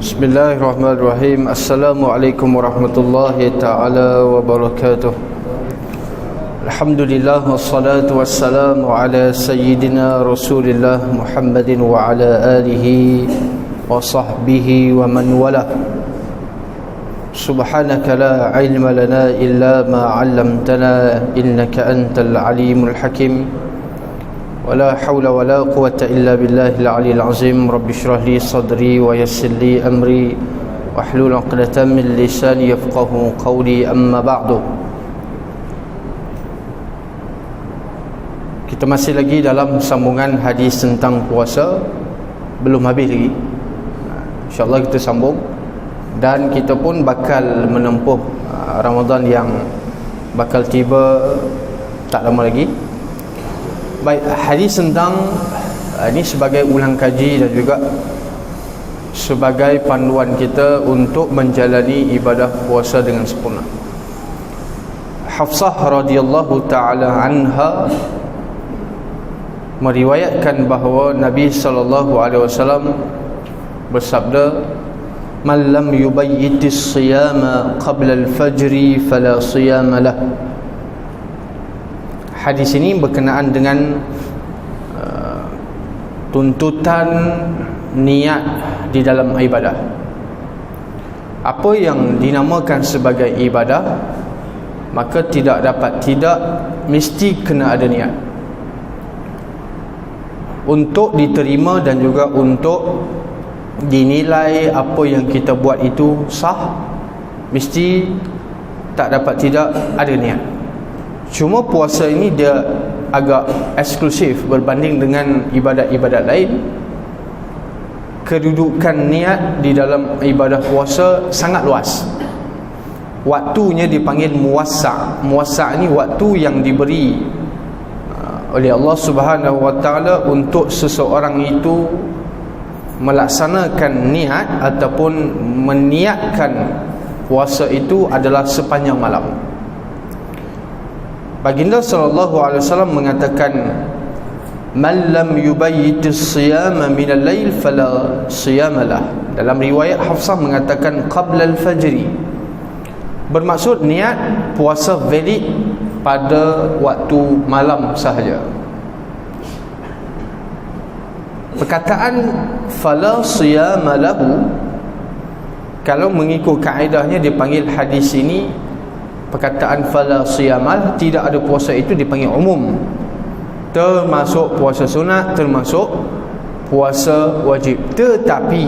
Bismillahirrahmanirrahim. Assalamualaikum warahmatullahi ta'ala wabarakatuh. Alhamdulillah wassalatu wassalamu ala sayyidina Rasulillah Muhammadin wa ala alihi wa sahbihi wa man wala. Subhanaka la ilma lana illa ma 'allamtana innaka antal alimul hakim. ولا حول ولا قوة إلا بالله العلي العظيم. رب اشرح لي صدري ويسر لي أمري واحلل عقدة من لساني يفقهوا قولي. أما بعد. Kita masih lagi dalam sambungan hadis tentang puasa. Belum habis lagi. InsyaAllah kita sambung. Dan kita pun bakal menempuh Ramadan yang bakal tiba tak lama lagi. Baik, hadis tentang ini sebagai ulang kaji dan juga sebagai panduan kita untuk menjalani ibadah puasa dengan sempurna. Hafsah radhiyallahu taala anha meriwayatkan bahawa Nabi sallallahu alaihi wasallam bersabda, "Man lam yubayyitis siyama qabla al-fajr fala siyama lah." Hadis ini berkenaan dengan tuntutan niat di dalam ibadah. Apa yang dinamakan sebagai ibadah, maka tidak mesti kena ada niat. Untuk diterima dan juga untuk dinilai apa yang kita buat itu sah, mesti tidak ada niat. Cuma puasa ini dia agak eksklusif berbanding dengan ibadat-ibadat lain. Kedudukan niat di dalam ibadah puasa sangat luas. Waktunya dipanggil muwassa'. Muwassa' ini waktu yang diberi oleh Allah Subhanahu wa taala untuk seseorang itu melaksanakan niat ataupun meniatkan puasa itu adalah sepanjang malam. Baginda sallallahu alaihi wasallam mengatakan, "Man lam yubayyitis siyama min al-lail fala siyama lah." Dalam riwayat Hafsah mengatakan qabla al-fajr. Bermaksud niat puasa valid pada waktu malam sahaja. Perkataan fala siyama lahu, kalau mengikut kaedahnya dipanggil hadis ini, perkataan fala siyamal, tidak ada puasa itu dipanggil umum, termasuk puasa sunat, termasuk puasa wajib. Tetapi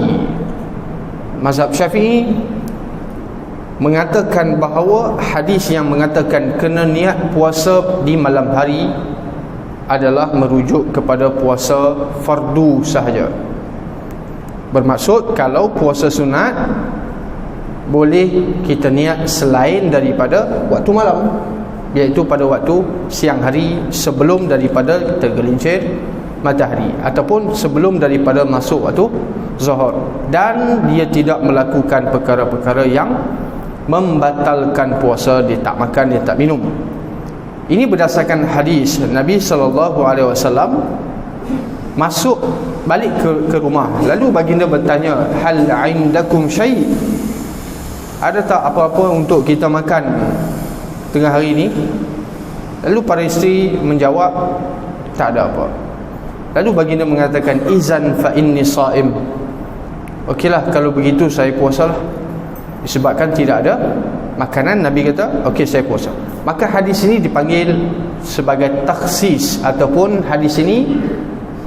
mazhab Syafi'i mengatakan bahawa hadis yang mengatakan kena niat puasa di malam hari adalah merujuk kepada puasa fardu sahaja. Bermaksud kalau puasa sunat boleh kita niat selain daripada waktu malam, iaitu pada waktu siang hari sebelum daripada tergelincir matahari ataupun sebelum daripada masuk waktu zuhur, dan dia tidak melakukan perkara-perkara yang membatalkan puasa. Dia tak makan, dia tak minum. Ini berdasarkan hadis Nabi SAW masuk balik ke rumah, lalu baginda bertanya, "Hal indakum syai'?" Ada tak apa-apa untuk kita makan tengah hari ini? Lalu para isteri menjawab, tak ada apa. Lalu baginda mengatakan, "Izan fa inni sha'im." Okeylah, kalau begitu saya puasalah. Disebabkan tidak ada makanan, Nabi kata, okey saya puasa. Maka hadis ini dipanggil sebagai takhsis, ataupun hadis ini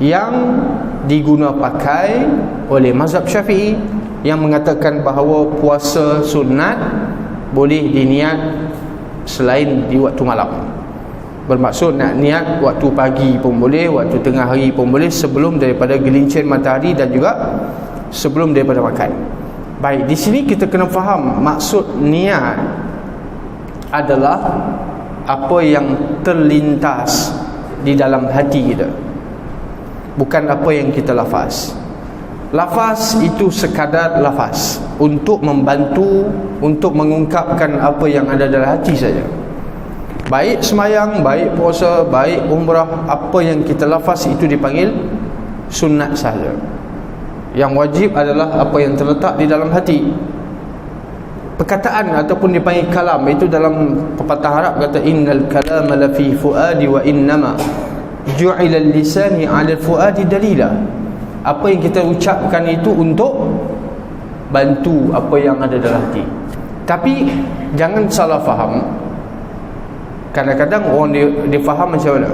yang diguna pakai oleh mazhab Syafi'i yang mengatakan bahawa puasa sunat boleh diniat selain di waktu malam. Bermaksud nak niat waktu pagi pun boleh, waktu tengah hari pun boleh, sebelum daripada gelincir matahari dan juga sebelum daripada makan. Baik, di sini kita kena faham maksud niat adalah apa yang terlintas di dalam hati kita, bukan apa yang kita lafaz. Lafaz itu sekadar lafaz untuk membantu, untuk mengungkapkan apa yang ada dalam hati saja. Baik semayang, baik puasa, baik umrah, apa yang kita lafaz itu dipanggil sunat sahaja. Yang wajib adalah apa yang terletak di dalam hati. Perkataan ataupun dipanggil kalam, itu dalam pepatah Arab kata innal kalama la fi fuadi wa innama ju'ila al-lisani 'ala al-fuadi dalila. Apa yang kita ucapkan itu untuk bantu apa yang ada dalam hati. Tapi jangan salah faham. Kadang-kadang orang dia faham macam mana?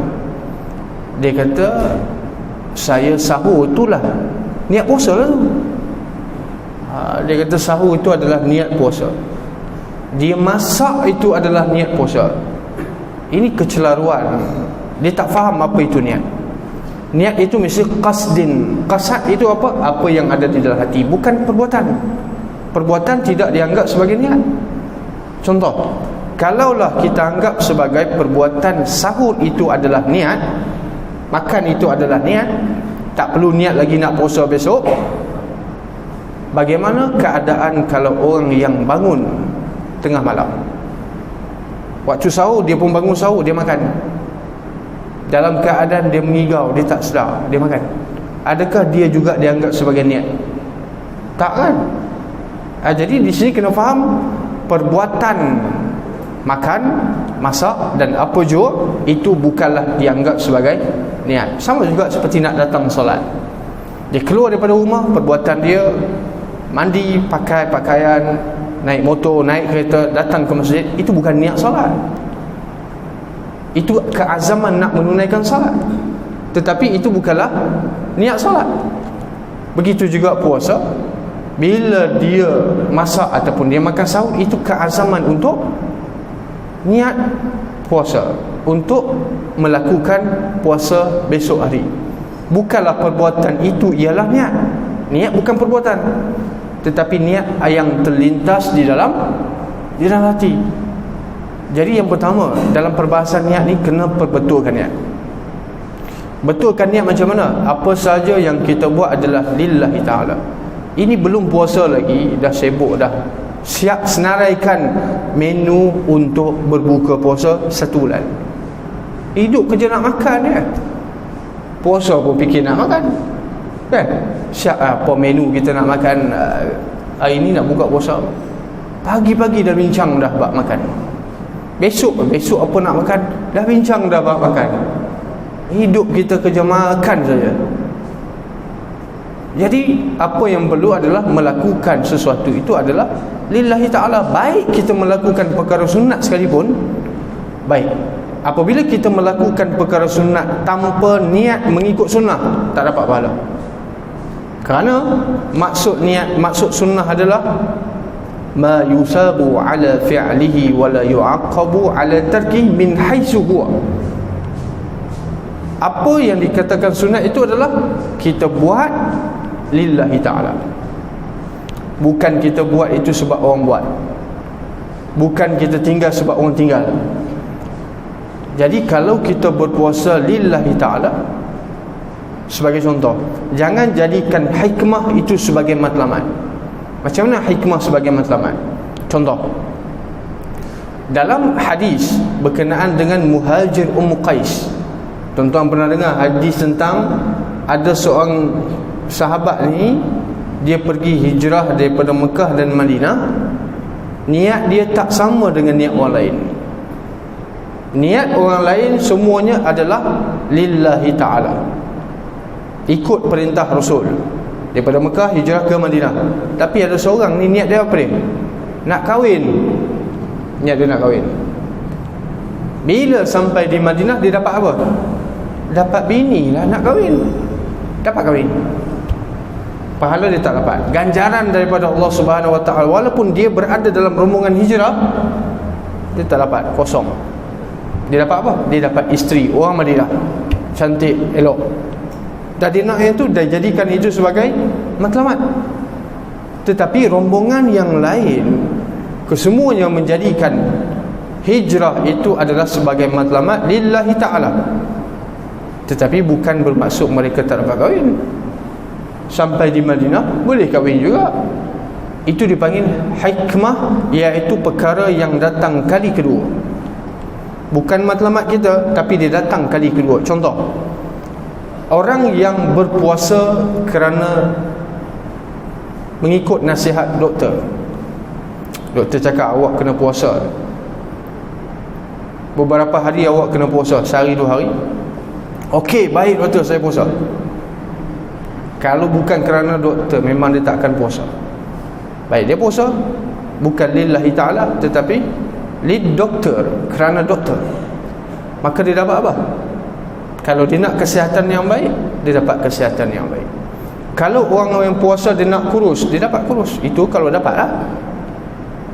Dia kata saya sahur itulah niat puasa lah tu. Dia kata sahur itu adalah niat puasa. Dia masak itu adalah niat puasa. Ini kecelaruan. Dia tak faham apa itu niat. Niat itu mesti qasdin. Qasad itu apa? Apa yang ada di dalam hati, bukan perbuatan. Perbuatan tidak dianggap sebagai niat. Contoh, kalaulah kita anggap sebagai perbuatan sahur itu adalah niat, makan itu adalah niat, tak perlu niat lagi nak puasa besok. Bagaimana keadaan kalau orang yang bangun tengah malam, waktu sahur dia pun bangun sahur, dia makan, dalam keadaan dia mengigau, dia tak sedar, dia makan. Adakah dia juga dianggap sebagai niat? Tak kan? Jadi di sini kena faham, perbuatan makan, masak dan apa jua itu bukanlah dianggap sebagai niat. Sama juga seperti nak datang solat. Dia keluar daripada rumah, perbuatan dia mandi, pakai pakaian, naik motor, naik kereta, datang ke masjid, itu bukan niat solat. Itu keazaman nak menunaikan solat, tetapi itu bukanlah niat solat. Begitu juga puasa. Bila dia masak ataupun dia makan sahur, itu keazaman untuk niat puasa, untuk melakukan puasa besok hari. Bukanlah perbuatan itu ialah niat. Niat bukan perbuatan, tetapi niat yang terlintas di dalam hati. Jadi yang pertama dalam perbahasan niat ni, kena perbetulkan niat. Betulkan niat macam mana? Apa saja yang kita buat adalah lillahi ta'ala. Ini belum puasa lagi, dah sibuk dah, siap senaraikan menu untuk berbuka puasa 1 bulan. Hidup kerja nak makan ya. Puasa pun fikir nak makan, kan? Siap apa menu kita nak makan hari ni, nak buka puasa. Pagi-pagi dah bincang dah bab makan. Besok apa nak makan, dah bincang dah bab makan. Hidup kita kerja makan saja. Jadi apa yang perlu adalah melakukan sesuatu itu adalah lillahi ta'ala. Baik kita melakukan perkara sunat sekalipun, baik. Apabila kita melakukan perkara sunat tanpa niat mengikut sunnah, tak dapat pahala. Kerana maksud sunnah adalah ma yusabu ala fi'lihi wa la yu'aqabu ala tarkihi min haitsu huwa. Apa yang dikatakan sunat itu adalah kita buat lillahi ta'ala. Bukan kita buat itu sebab orang buat, bukan kita tinggal sebab orang tinggal. Jadi kalau kita berpuasa lillahi ta'ala, sebagai contoh, jangan jadikan hikmah itu sebagai matlamat. Macam mana hikmah sebagai matlamat? Contoh, dalam hadis berkenaan dengan Muhajir Ummu Qais, tuan-tuan pernah dengar hadis tentang ada seorang sahabat ni, dia pergi hijrah daripada Mekah dan Madinah. Niat dia tak sama dengan niat orang lain. Niat orang lain semuanya adalah lillahi ta'ala, ikut perintah Rasul daripada Mekah hijrah ke Madinah. Tapi ada seorang ni, niat dia apa dia? Nak kahwin. Niat dia nak kahwin. Bila sampai di Madinah, dia dapat apa? Dapat bini lah, nak kahwin. Dapat kahwin. Pahala dia tak dapat. Ganjaran daripada Allah Subhanahu Wa Taala, walaupun dia berada dalam rombongan hijrah, dia tak dapat, kosong. Dia dapat apa? Dia dapat isteri orang Madinah, cantik, elok. Dan dia nak itu, dah jadikan itu sebagai matlamat. Tetapi rombongan yang lain, kesemuanya menjadikan hijrah itu adalah sebagai matlamat lillahi ta'ala. Tetapi bukan bermaksud mereka tak dapat kahwin. Sampai di Madinah boleh kahwin juga. Itu dipanggil hikmah, iaitu perkara yang datang kali kedua. Bukan matlamat kita, tapi dia datang kali kedua. Contoh, orang yang berpuasa kerana mengikut nasihat doktor. Doktor cakap awak kena puasa, beberapa hari awak kena puasa, sehari 2 hari. Okey, baik doktor, saya puasa. Kalau bukan kerana doktor, memang dia tak akan puasa. Baik, dia puasa bukan lillahi ta'ala, tetapi lid doktor, kerana doktor. Maka dia dapat apa? Kalau dia nak kesihatan yang baik, dia dapat kesihatan yang baik. Kalau orang yang puasa dia nak kurus, dia dapat kurus. Itu kalau dapat lah.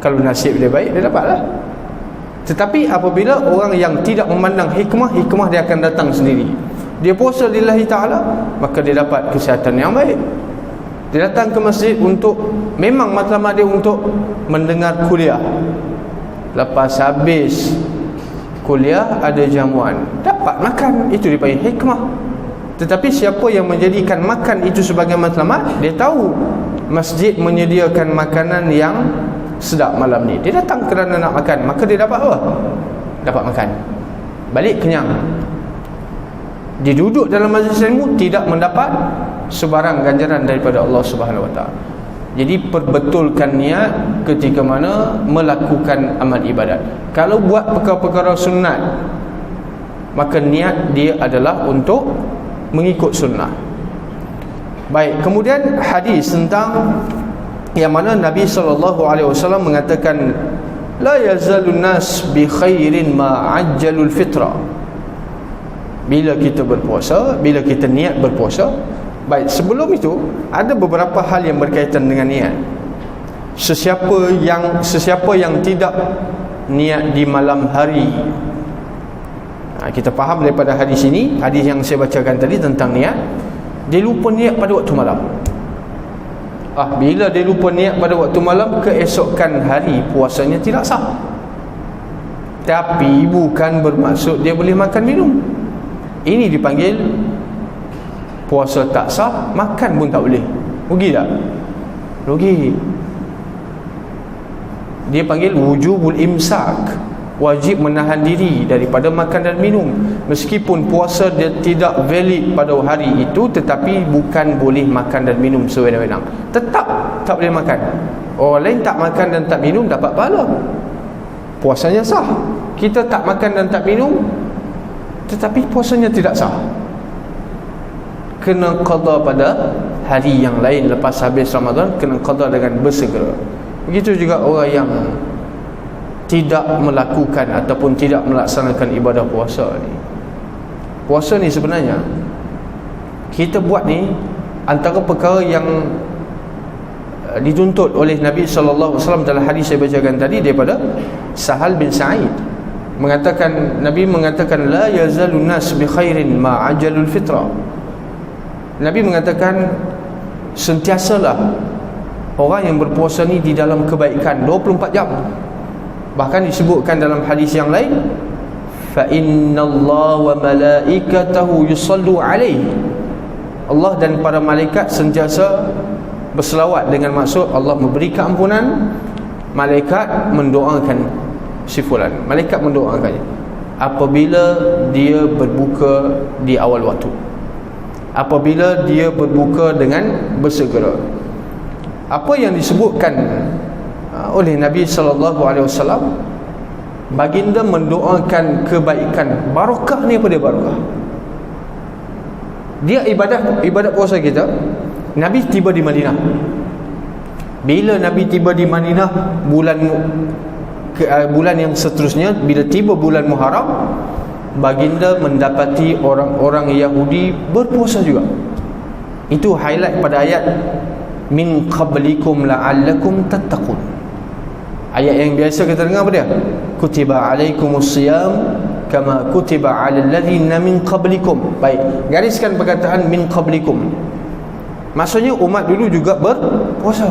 Kalau nasib dia baik, dia dapat lah. Tetapi apabila orang yang tidak memandang hikmah, hikmah dia akan datang sendiri. Dia puasa lillahi ta'ala, maka dia dapat kesihatan yang baik. Dia datang ke masjid untuk, memang matlamat dia untuk mendengar kuliah. Lepas habis kuliah ada jamuan, dapat makan, itu dipanggil hikmah. Tetapi siapa yang menjadikan makan itu sebagai matlamat, dia tahu masjid menyediakan makanan yang sedap malam ni, dia datang kerana nak makan, maka dia dapat apa? Dapat makan, balik kenyang. Dia duduk dalam majlis ilmu, tidak mendapat sebarang ganjaran daripada Allah Subhanahu Wa Taala. Jadi perbetulkan niat ketika mana melakukan amal ibadat. Kalau buat perkara-perkara sunat, maka niat dia adalah untuk mengikut sunnah. Baik, kemudian hadis tentang yang mana Nabi SAW mengatakan, la yazalun nas bi khairin ma ajjalul fitra. Bila kita berpuasa, bila kita niat berpuasa. Baik, sebelum itu ada beberapa hal yang berkaitan dengan niat. Sesiapa yang tidak niat di malam hari, kita faham daripada hadis ini, hadis yang saya bacakan tadi tentang niat, dia lupa niat pada waktu malam. Bila dia lupa niat pada waktu malam, keesokan hari puasanya tidak sah. Tapi bukan bermaksud dia boleh makan minum. Ini dipanggil puasa tak sah, makan pun tak boleh. Rugi tak? Rugi. Dia panggil wujubul imsak, wajib menahan diri daripada makan dan minum. Meskipun puasa dia tidak valid pada hari itu, tetapi bukan boleh makan dan minum sewenang-wenang. Tetap tak boleh makan. Orang lain tak makan dan tak minum dapat pahala, puasanya sah. Kita tak makan dan tak minum, tetapi puasanya tidak sah, kena qada pada hari yang lain. Lepas habis Ramadan kena qada dengan bersegera. Begitu juga orang yang tidak melakukan ataupun tidak melaksanakan ibadah puasa ni. Puasa ni sebenarnya kita buat ni antara perkara yang dituntut oleh Nabi SAW dalam hadis saya bacakan tadi daripada Sahal bin Sa'id. Nabi mengatakan la yazalun nas bi khairin ma ajalul fitra. Nabi mengatakan sentiasalah orang yang berpuasa ni di dalam kebaikan 24 jam. Bahkan disebutkan dalam hadis yang lain, fa innallaha wa malaikatahu yusallu alaihi. Allah dan para malaikat sentiasa berselawat, dengan maksud Allah memberi keampunan, malaikat mendoakan si fulan, malaikat mendoakannya apabila dia berbuka di awal waktu, apabila dia berbuka dengan bersegera. Apa yang disebutkan oleh Nabi SAW, baginda mendoakan kebaikan. Barakah ni apa dia barakah? Dia ibadat puasa kita. Nabi tiba di Madinah. Bila Nabi tiba di Madinah, bulan yang seterusnya, bila tiba bulan Muharram, baginda mendapati orang-orang Yahudi berpuasa juga. Itu highlight pada ayat min qablikum la'allakum tattaqun. Ayat yang biasa kita dengar apa dia? Kutiba alaikumus siyam kama kutiba alal ladzina min qablikum. Baik, gariskan perkataan min qablikum. Maksudnya umat dulu juga berpuasa.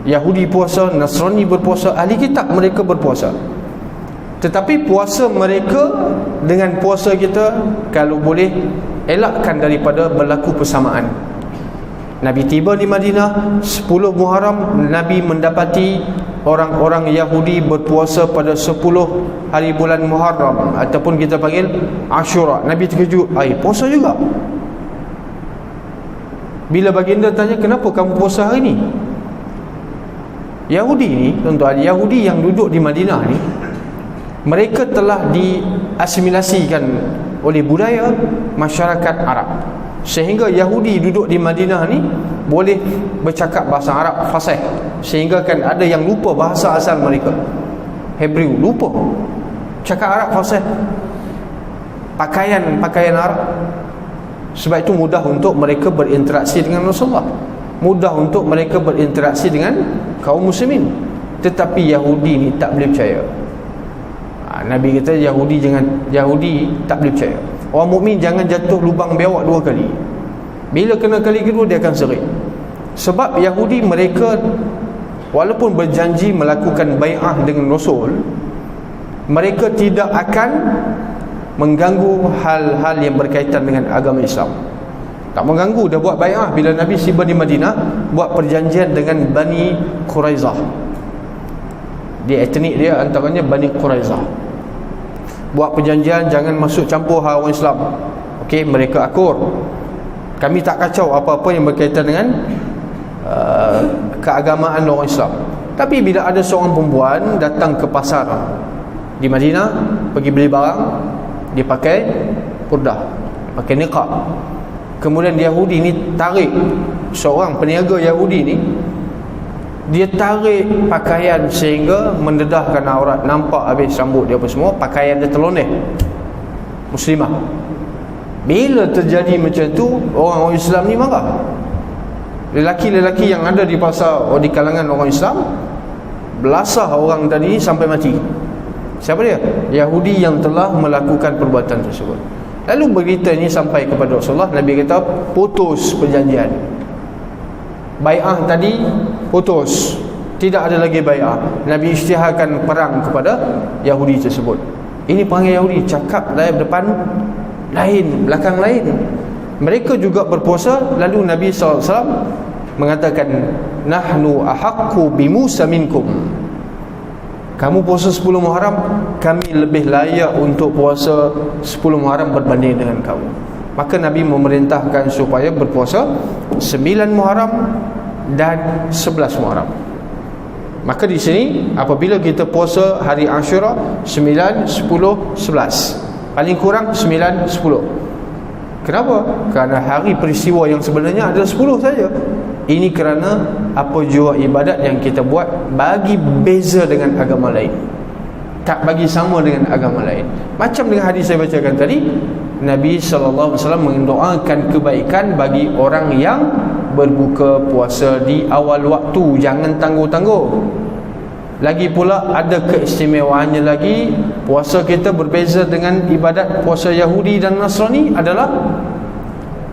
Yahudi puasa, Nasrani berpuasa, ahli kitab mereka berpuasa. Tetapi puasa mereka dengan puasa kita, kalau boleh elakkan daripada berlaku persamaan. Nabi tiba di Madinah 10 Muharram, Nabi mendapati orang-orang Yahudi berpuasa pada 10 hari bulan Muharram, ataupun kita panggil Ashura. Nabi terkejut, puasa juga. Bila baginda tanya, kenapa kamu puasa hari ni? Yahudi ni, tuan-tuan, Yahudi yang duduk di Madinah ni, mereka telah diasimilasikan oleh budaya masyarakat Arab, sehingga Yahudi duduk di Madinah ni boleh bercakap bahasa Arab fasih, sehingga kan ada yang lupa bahasa asal mereka, Hebrew, lupa cakap Arab fasih, pakaian Arab. Sebab itu mudah untuk mereka berinteraksi dengan Rasulullah, mudah untuk mereka berinteraksi dengan kaum muslimin. Tetapi Yahudi ni tak boleh percaya. Nabi kata Yahudi tak boleh percaya. Orang mukmin jangan jatuh lubang biawak 2 kali. Bila kena kali kedua dia akan serik. Sebab Yahudi mereka walaupun berjanji melakukan bai'ah dengan Rasul, mereka tidak akan mengganggu hal-hal yang berkaitan dengan agama Islam. Tak mengganggu, dah buat bai'ah. Bila Nabi tiba di Madinah, buat perjanjian dengan Bani Quraizah. Dia etnik dia antaranya Bani Quraizah. Buat perjanjian jangan masuk campur hal orang Islam. Okey, mereka akur. Kami tak kacau apa-apa yang berkaitan dengan keagamaan orang Islam. Tapi bila ada seorang perempuan datang ke pasar di Madinah, pergi beli barang, dia pakai purdah, pakai niqab. Kemudian Yahudi ni tarik, seorang peniaga Yahudi ni, dia tarik pakaian sehingga mendedahkan aurat, nampak habis rambut dia apa semua, pakaian dia terloneh. Muslimah. Bila terjadi macam tu, orang-orang Islam ni marah. Lelaki-lelaki yang ada di pasar, di kalangan orang Islam, belasah orang tadi sampai mati. Siapa dia? Yahudi yang telah melakukan perbuatan tersebut. Lalu berita ini sampai kepada Rasulullah. Nabi kata putus perjanjian. Bai'ah tadi putus, tidak ada lagi bai'ah. Nabi isytiharkan perang kepada Yahudi tersebut. Ini perangai Yahudi, cakap depan lain, belakang lain. Mereka juga berpuasa. Lalu Nabi SAW mengatakan, nahnu ahaqqu bi Musa minkum. Kamu puasa 10 Muharram, kami lebih layak untuk puasa 10 Muharram berbanding dengan kamu. Maka Nabi memerintahkan supaya berpuasa 9 Muharram dan 11 Muharram. Maka di sini apabila kita puasa hari Ashura 9, 10, 11, paling kurang 9, 10. Kenapa? Kerana hari peristiwa yang sebenarnya adalah 10 saja. Ini kerana apa jua ibadat yang kita buat bagi beza dengan agama lain, tak bagi sama dengan agama lain. Macam dengan hadis saya bacakan tadi, Nabi SAW mendoakan kebaikan bagi orang yang berbuka puasa di awal waktu. Jangan tangguh-tangguh. Lagi pula ada keistimewaannya lagi. Puasa kita berbeza dengan ibadat puasa Yahudi dan Nasrani adalah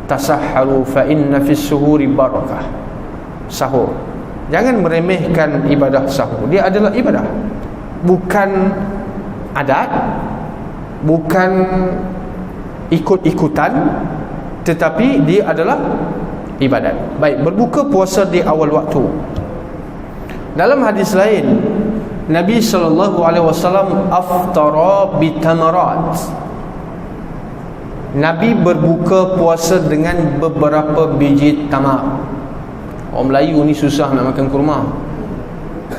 tasahharu fa inna fis suhuri barakah. Sahur. Jangan meremehkan ibadah sahur. Dia adalah ibadah, bukan adat, bukan ikut-ikutan, tetapi dia adalah ibadat. Baik, berbuka puasa di awal waktu. Dalam hadis lain, Nabi SAW aftara bitamarat. Nabi berbuka puasa dengan beberapa biji tamar. Orang Melayu ni susah nak makan kurma,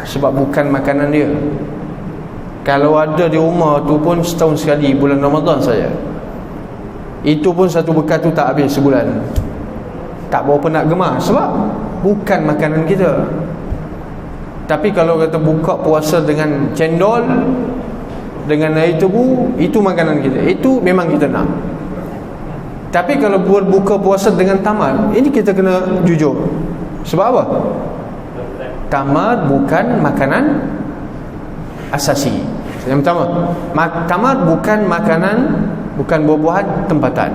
sebab bukan makanan dia. Kalau ada di rumah tu pun setahun sekali, bulan Ramadan saja. Itu pun satu bekas tu tak habis sebulan. Tak berapa nak gemar, sebab bukan makanan kita. Tapi kalau kata buka puasa dengan cendol, dengan air tebu, itu makanan kita, itu memang kita nak. Tapi kalau berbuka puasa dengan tamar, ini kita kena jujur. Sebab apa? Tamar bukan makanan asasi. Yang pertama, tamar bukan makanan, bukan buah-buahan tempatan.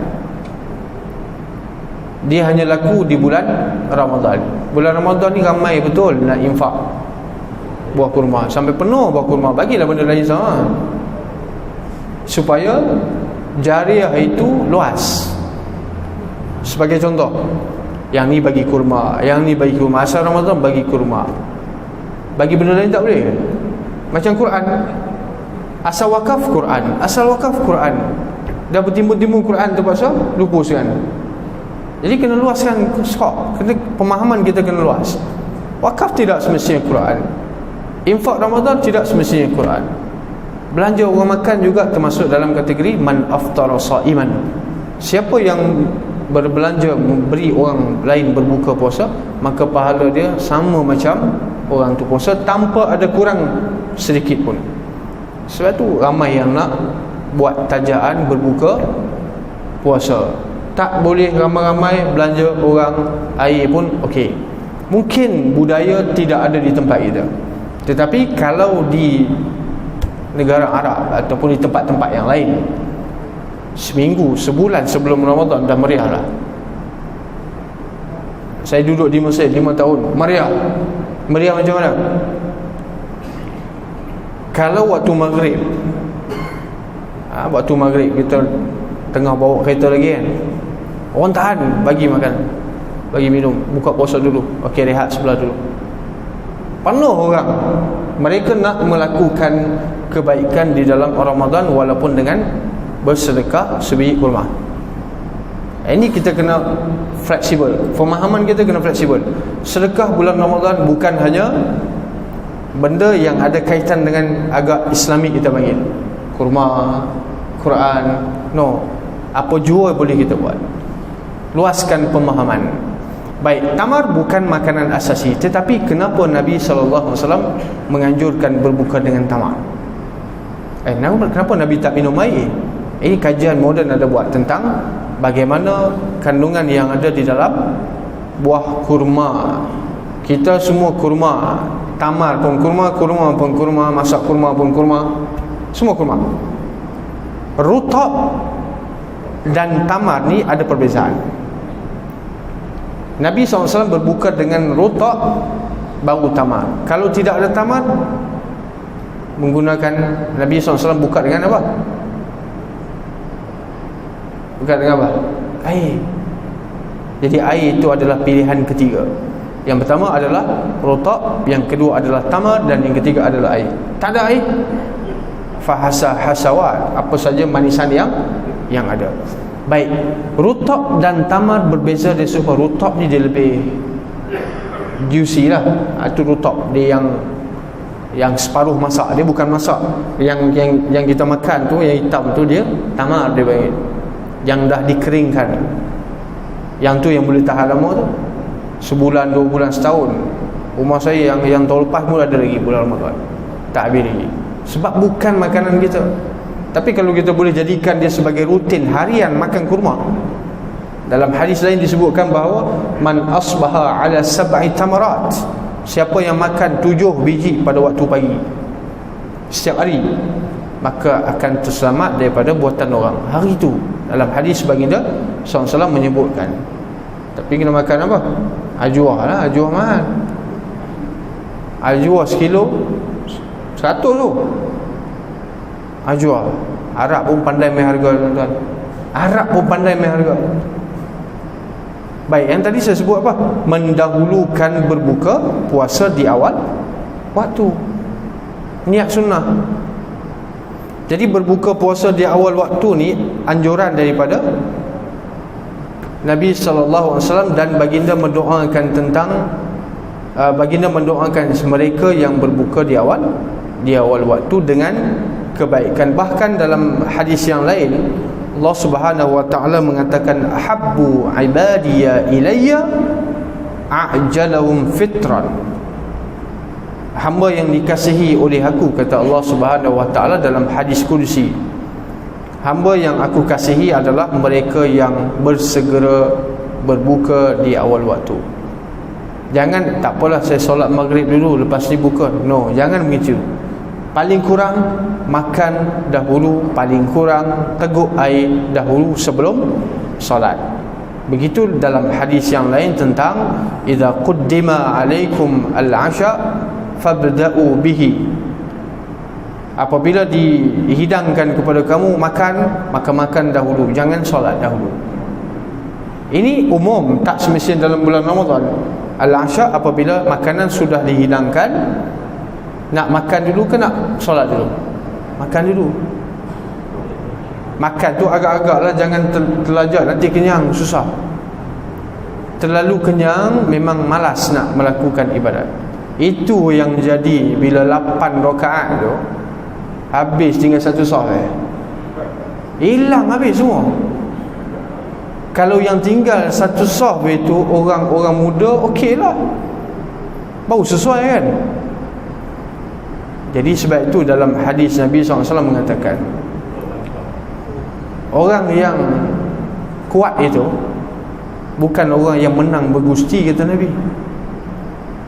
Dia hanya laku di bulan Ramadan. Bulan Ramadan ni ramai betul nak infak buah kurma, sampai penuh buah kurma. Bagilah benda lain sama, supaya jariah itu luas. Sebagai contoh, yang ni bagi kurma, yang ni bagi kurma, asal Ramadan bagi kurma. Bagi benda lain tak boleh. Macam Quran, asal wakaf Quran, asal wakaf Quran. Dah bertimbun-timbun Quran terpaksa lupa sekarang. Jadi kena luaskan skop, kena pemahaman kita kena luas. Wakaf tidak semestinya Quran. Infak Ramadan tidak semestinya Quran. Belanja orang makan juga termasuk dalam kategori man aftara shaiman. Siapa yang berbelanja memberi orang lain berbuka puasa, maka pahala dia sama macam orang tu puasa tanpa ada kurang sedikit pun. Sebab tu ramai yang nak buat tajaan berbuka puasa. Tak boleh ramai-ramai belanja orang air pun okey. Mungkin budaya tidak ada di tempat kita. Tetapi kalau di negara Arab ataupun di tempat-tempat yang lain, seminggu, sebulan sebelum Ramadan dah meriah lah. Saya duduk di Mesir 5 tahun, meriah. Meriah macam mana? Kalau waktu maghrib, waktu maghrib kita tengah bawa kereta lagi kan, orang tahan bagi makan, bagi minum, buka puasa dulu, okey rehat sebelah dulu. Penuh orang. Mereka nak melakukan kebaikan di dalam Ramadan walaupun dengan bersedekah sebiji kurma. Ini kita kena fleksibel. Pemahaman kita kena fleksibel. Sedekah bulan Ramadan bukan hanya benda yang ada kaitan dengan agak Islamik kita panggil, kurma, Quran. No, apa jua boleh kita buat. Luaskan pemahaman. Baik, tamar bukan makanan asasi, tetapi kenapa Nabi SAW menganjurkan berbuka dengan tamar? Kenapa Nabi tak minum air? Ini kajian moden ada buat tentang bagaimana kandungan yang ada di dalam buah kurma. Kita semua kurma, tamar pun kurma, kurma pun kurma, masak kurma pun kurma, semua kurma. Rutab dan tamar ni ada perbezaan. Nabi SAW berbuka dengan rutab baru tamar. Kalau tidak ada tamar, menggunakan Nabi SAW buka dengan apa? Buka dengan apa? Air. Jadi air itu adalah pilihan ketiga. Yang pertama adalah rutab, yang kedua adalah tamar, dan yang ketiga adalah air. Tak ada air, fahasa hasawat, apa saja manisan yang ada. Baik, rutab dan tamar berbeza dari suhu. Rutab ni dia lebih juicy lah. Itu rutab dia yang separuh masak, dia bukan masak. Yang kita makan tu, yang hitam tu, dia tamar dia panggil, yang dah dikeringkan. Yang tu yang boleh tahan lama tu, sebulan, 2 bulan, setahun. Rumah saya yang tahun lepas pun ada lagi bulan Ramadan, tak habis lagi. Sebab bukan makanan kita. Tapi kalau kita boleh jadikan dia sebagai rutin harian makan kurma. Dalam hadis lain disebutkan bahawa man asbaha ala sab'i tamarat, siapa yang makan 7 biji pada waktu pagi setiap hari, maka akan terselamat daripada buatan orang hari itu. Dalam hadis baginda SAW menyebutkan. Tapi kena makan apa? Ajwa lah, ajwa mahal. Ajwa sekilo 100 tu. Ajwa. Arab pun pandai main harga, tuan-tuan. Arab pun pandai main harga. Baik, yang tadi saya sebut apa? Mendahulukan berbuka puasa di awal waktu. Niat sunnah. Jadi berbuka puasa di awal waktu ni anjuran daripada Nabi SAW, dan baginda mendoakan tentang baginda mendoakan mereka yang berbuka di awal waktu dengan kebaikan. Bahkan dalam hadis yang lain Allah Subhanahu wa taala mengatakan habbu ibadiya ilayya a'jalahum fitran. Hamba yang dikasihi oleh aku, kata Allah Subhanahu wa taala dalam hadis kursi, hamba yang aku kasihi adalah mereka yang bersegera berbuka di awal waktu. Jangan, tak apalah saya solat maghrib dulu lepas ni buka. No, jangan begitu. Paling kurang makan dahulu, paling kurang teguk air dahulu sebelum solat. Begitu dalam hadis yang lain tentang idza quddima alaikum al-asha fabda'u bihi. Apabila dihidangkan kepada kamu makan, maka makan dahulu, jangan solat dahulu. Ini umum, tak semestinya dalam bulan Ramadan. Al-asha apabila makanan sudah dihidangkan, nak makan dulu ke nak solat dulu? Makan dulu. Makan tu agak-agak lah, jangan terlajak, nanti kenyang susah. terlalu kenyang, memang malas nak melakukan ibadat. Itu yang jadi bila 8 rakaat tu habis tinggal satu saf, hilang habis semua. Kalau yang tinggal satu saf itu orang-orang muda, okey lah, baru sesuai kan. Jadi sebab itu dalam hadis Nabi SAW mengatakan, orang yang kuat itu bukan orang yang menang bergusti, kata Nabi.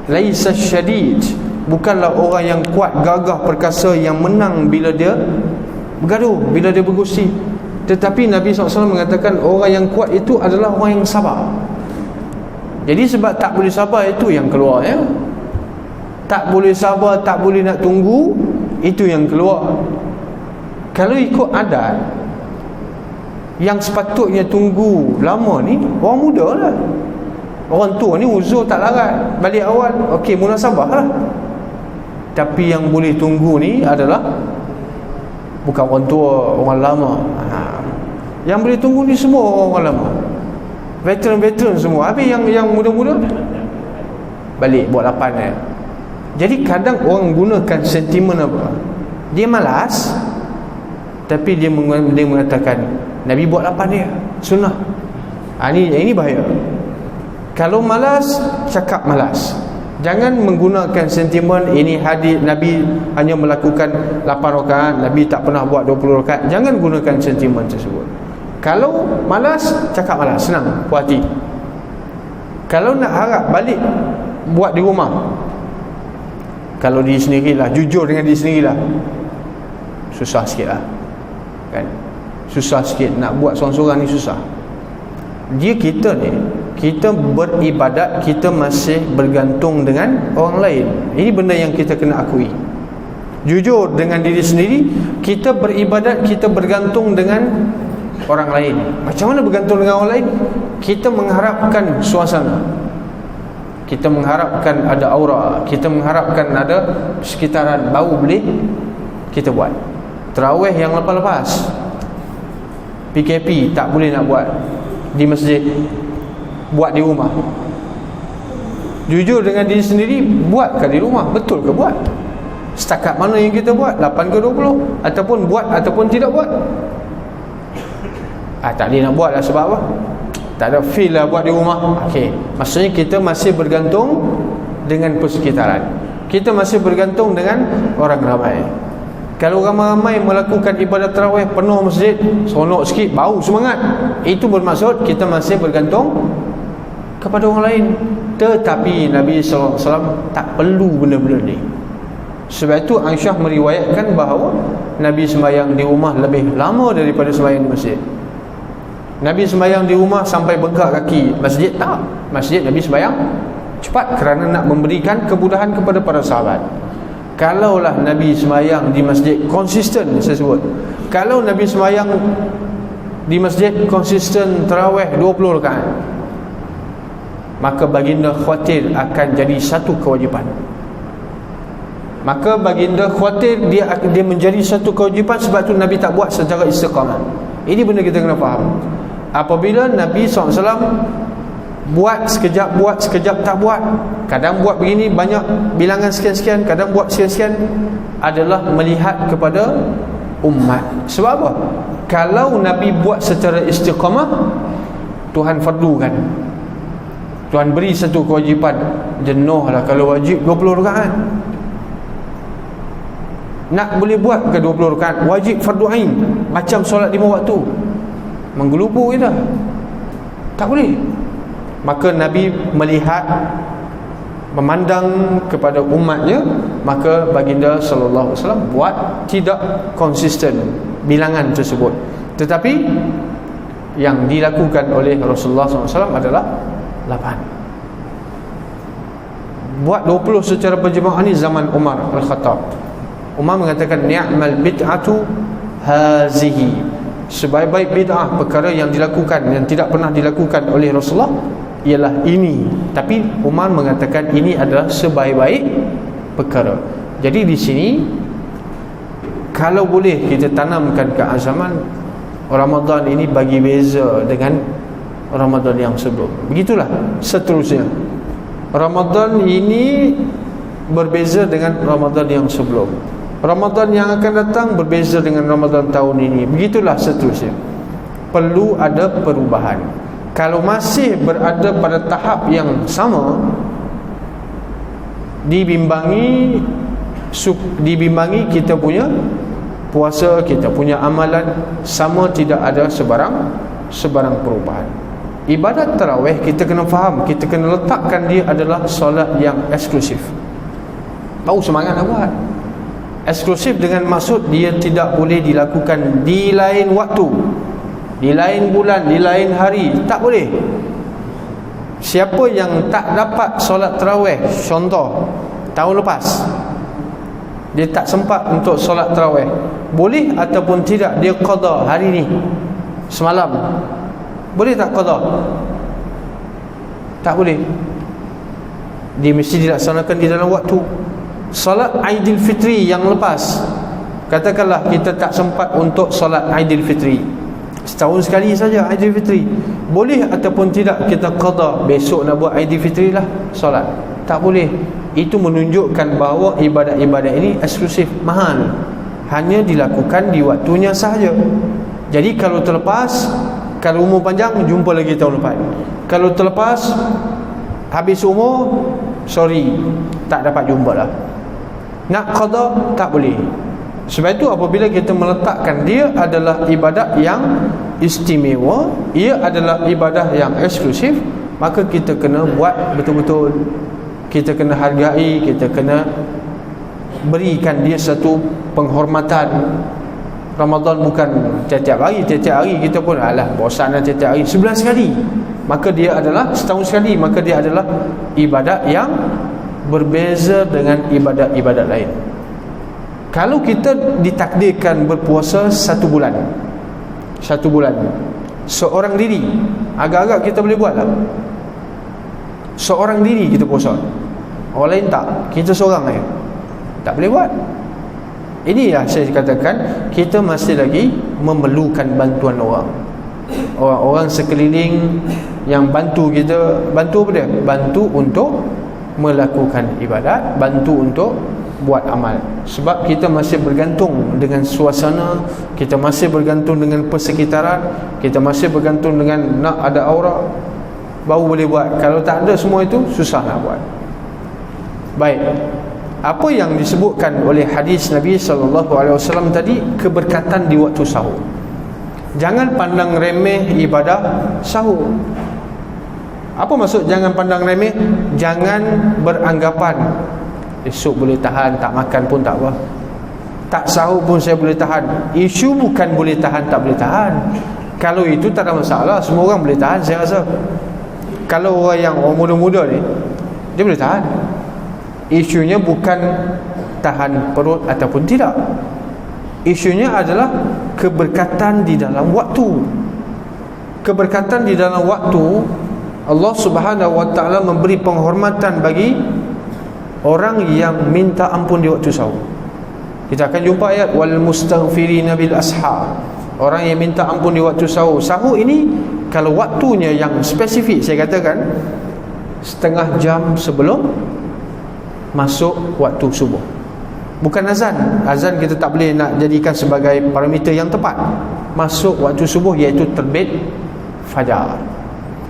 Laisa syadid, bukanlah orang yang kuat, gagah, perkasa, yang menang bila dia bergaduh, bila dia bergusti. Tetapi Nabi SAW mengatakan orang yang kuat itu adalah orang yang sabar. Jadi sebab tak boleh sabar itu yang keluar, ya. Tak boleh sabar, tak boleh nak tunggu, itu yang keluar. Kalau ikut adat, yang sepatutnya tunggu lama ni orang muda lah. Orang tua ni uzur tak larat, balik awal, okey, mula sabar lah. Tapi yang boleh tunggu ni adalah bukan orang tua, orang lama. Yang boleh tunggu ni semua orang lama, veteran-veteran semua. Habis yang muda-muda balik buat 8 Jadi kadang orang gunakan sentimen apa? Dia malas, tapi dia mengatakan Nabi buat 8 dia, sunnah. Ini bahaya. Kalau malas, cakap malas. Jangan menggunakan sentimen ini hadis Nabi hanya melakukan 8 rakaat, Nabi tak pernah buat 20 rakaat. Jangan gunakan sentimen tersebut. Kalau malas, cakap malas, senang, puas hati. Kalau nak harap balik, buat di rumah. Kalau diri sendirilah, jujur dengan diri sendirilah, susah sikit lah, kan? Susah sikit nak buat seorang-seorang ni, susah. Kita ni, kita beribadat, kita masih bergantung dengan orang lain. Ini benda yang kita kena akui. Jujur dengan diri sendiri, kita beribadat, kita bergantung dengan orang lain. Macam mana bergantung dengan orang lain? Kita mengharapkan suasana, kita mengharapkan ada aura, kita mengharapkan ada sekitaran, baru boleh kita buat. Tarawih yang lepas-lepas, PKP tak boleh nak buat di masjid, buat di rumah. Jujur dengan diri sendiri, buatkah di rumah? Betul ke buat? Setakat mana yang kita buat? 8 ke 20? Ataupun buat ataupun tidak buat? Tak boleh nak buat lah, sebab apa? Tak ada feel lah buat di rumah. Okey, maksudnya kita masih bergantung dengan persekitaran, kita masih bergantung dengan orang ramai. Kalau ramai-ramai melakukan ibadat tarawih, penuh masjid, seronok sikit, bau semangat, itu bermaksud kita masih bergantung kepada orang lain. Tetapi Nabi SAW tak perlu benda-benda ni. Sebab itu Aisyah meriwayatkan bahawa Nabi sembahyang di rumah lebih lama daripada sembahyang di masjid. Nabi sembahyang di rumah sampai bengkak kaki. Masjid tak. Masjid Nabi sembahyang cepat kerana nak memberikan kemudahan kepada para sahabat. Kalaulah Nabi sembahyang di masjid konsisten, saya sebut, kalau Nabi sembahyang di masjid konsisten tarawih 20 rakaat, maka baginda khawatir akan jadi satu kewajipan. Maka baginda khawatir dia menjadi satu kewajipan, sebab tu Nabi tak buat secara istiqamah. Ini benda kita kena faham. Apabila Nabi SAW buat sekejap tak buat, kadang buat begini banyak bilangan sekian-sekian, kadang buat sekian-sekian, adalah melihat kepada umat. Sebab apa? Kalau Nabi buat secara istiqamah, Tuhan fardukan, Tuhan beri satu kewajipan, jenuhlah kalau wajib 20 rakaat. Nak boleh buat ke 20 rakaat wajib fardu ain, macam solat 5 waktu, menggelubur kita, tak boleh. Maka Nabi melihat, memandang kepada umatnya, maka baginda sallallahu alaihi wasallam buat tidak konsisten bilangan tersebut. Tetapi yang dilakukan oleh Rasulullah SAW adalah 8. Buat 20 secara berjemaah ni zaman Umar Al-Khattab. Umar mengatakan ni'mal bid'atu hazihi, sebaik-baik bid'ah, perkara yang dilakukan, yang tidak pernah dilakukan oleh Rasulullah, ialah ini. Tapi Umar mengatakan ini adalah sebaik-baik perkara. Jadi di sini kalau boleh kita tanamkan keazaman Ramadan ini bagi beza dengan Ramadan yang sebelum. Begitulah seterusnya. Ramadan ini berbeza dengan Ramadan yang sebelum. Ramadan yang akan datang berbeza dengan Ramadan tahun ini. Begitulah seterusnya. Perlu ada perubahan. Kalau masih berada pada tahap yang sama, dibimbangi kita punya puasa, kita punya amalan sama, tidak ada sebarang perubahan. Ibadat tarawih kita kena faham, kita kena letakkan dia adalah solat yang eksklusif. Baru semangat nak buat. Eksklusif dengan maksud dia tidak boleh dilakukan di lain waktu, di lain bulan, di lain hari. Tak boleh. Siapa yang tak dapat solat tarawih, contoh tahun lepas dia tak sempat untuk solat tarawih, boleh ataupun tidak dia qada hari ni semalam? Boleh tak qada? Tak boleh. Dia mesti dilaksanakan di dalam waktu. Solat Aidilfitri yang lepas, katakanlah kita tak sempat untuk solat Aidilfitri, setahun sekali saja Aidilfitri, boleh ataupun tidak kita qada besok nak buat Aidilfitri lah solat? Tak boleh. Itu menunjukkan bahawa ibadat-ibadat ini eksklusif, mahal, hanya dilakukan di waktunya sahaja. Jadi kalau terlepas, kalau umur panjang, jumpa lagi tahun lepas. Kalau terlepas, habis umur, sorry, tak dapat jumpa lah. Nak qada, tak boleh. Sebab itu apabila kita meletakkan dia adalah ibadat yang istimewa, ia adalah ibadah yang eksklusif, maka kita kena buat betul-betul. Kita kena hargai, kita kena berikan dia satu penghormatan. Ramadan bukan tiap-tiap hari kita pun alah bosan tiap-tiap hari, sebulan sekali. Maka dia adalah setahun sekali, maka dia adalah ibadat yang berbeza dengan ibadat-ibadat lain. Kalau kita ditakdirkan berpuasa satu bulan, seorang diri, agak-agak kita boleh buat lah. Seorang diri kita puasa, orang lain tak, kita seorang saja, tak boleh buat. Inilah saya katakan, kita masih lagi memerlukan bantuan orang sekeliling yang bantu kita. Bantu apa dia? Bantu untuk melakukan ibadat, bantu untuk buat amal. Sebab kita masih bergantung dengan suasana, kita masih bergantung dengan persekitaran, kita masih bergantung dengan nak ada aura baru boleh buat. Kalau tak ada semua itu, susah nak buat. Baik, apa yang disebutkan oleh hadis Nabi SAW tadi, keberkatan di waktu sahur. Jangan pandang remeh ibadah sahur. Apa maksud jangan pandang remeh? Jangan beranggapan esok boleh tahan, tak makan pun tak apa, tak sahur pun saya boleh tahan. Isu bukan boleh tahan tak boleh tahan. Kalau itu tak ada masalah, semua orang boleh tahan saya rasa. Kalau orang muda-muda ni, dia boleh tahan. Isunya bukan tahan perut ataupun tidak. Isunya adalah keberkatan di dalam waktu. Keberkatan di dalam waktu, Allah Subhanahu wa ta'ala memberi penghormatan bagi orang yang minta ampun di waktu sahur. Kita akan jumpa ayat wal mustaghfirina bil ashar. Orang yang minta ampun di waktu sahur. Sahur ini kalau waktunya yang spesifik, saya katakan setengah jam sebelum masuk waktu subuh. Bukan azan. Azan kita tak boleh nak jadikan sebagai parameter yang tepat. Masuk waktu subuh, iaitu terbit fajar,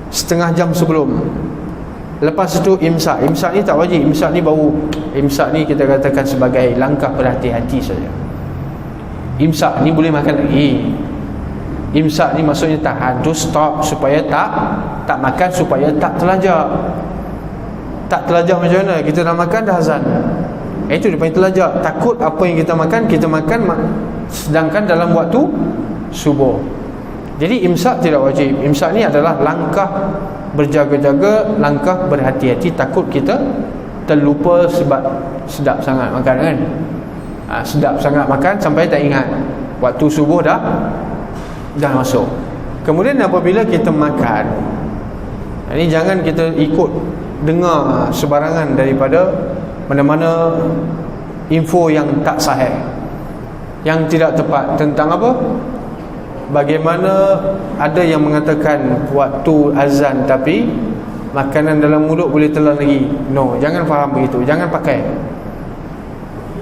setengah jam sebelum. Lepas itu imsak. Imsak ni tak wajib. Imsak ni baru, imsak ni kita katakan sebagai langkah berhati-hati saja. Imsak ni boleh makan lagi. Imsak ni maksudnya tahan tu, stop supaya tak makan, supaya tak terlajak. Tak terlajak macam mana? Kita dah makan dah azan, itu dia panggil terlajak. Takut apa yang kita makan sedangkan dalam waktu subuh. Jadi imsak tidak wajib. Imsak ni adalah langkah berjaga-jaga, langkah berhati-hati. Takut kita terlupa sebab sedap sangat makan kan. Sedap sangat makan sampai tak ingat waktu subuh dah masuk. Kemudian apabila kita makan, ini jangan kita ikut dengar sebarangan daripada mana-mana info yang tak sahih, yang tidak tepat tentang apa? bagaimana ada yang mengatakan waktu azan tapi makanan dalam mulut boleh telan lagi. No, jangan faham begitu, jangan pakai.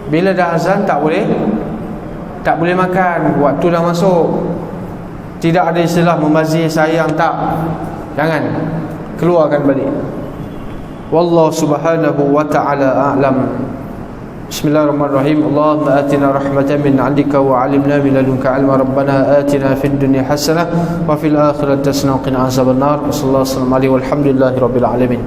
Bila dah azan tak boleh makan, waktu dah masuk. Tidak ada istilah membazir sayang, tak. Jangan, keluarkan balik. Wallahu subhanahu wa ta'ala a'lam. Bismillahirrahmanirrahim. Allahumma atina rahmatan min 'indika wa 'allimna min ladunka 'ilma. Rabbana atina fid dunya hasanah wa fil akhirati hasanah wa qina azabannar. Sallallahu alaihi wa sallam. Alhamdulillahirabbil alamin.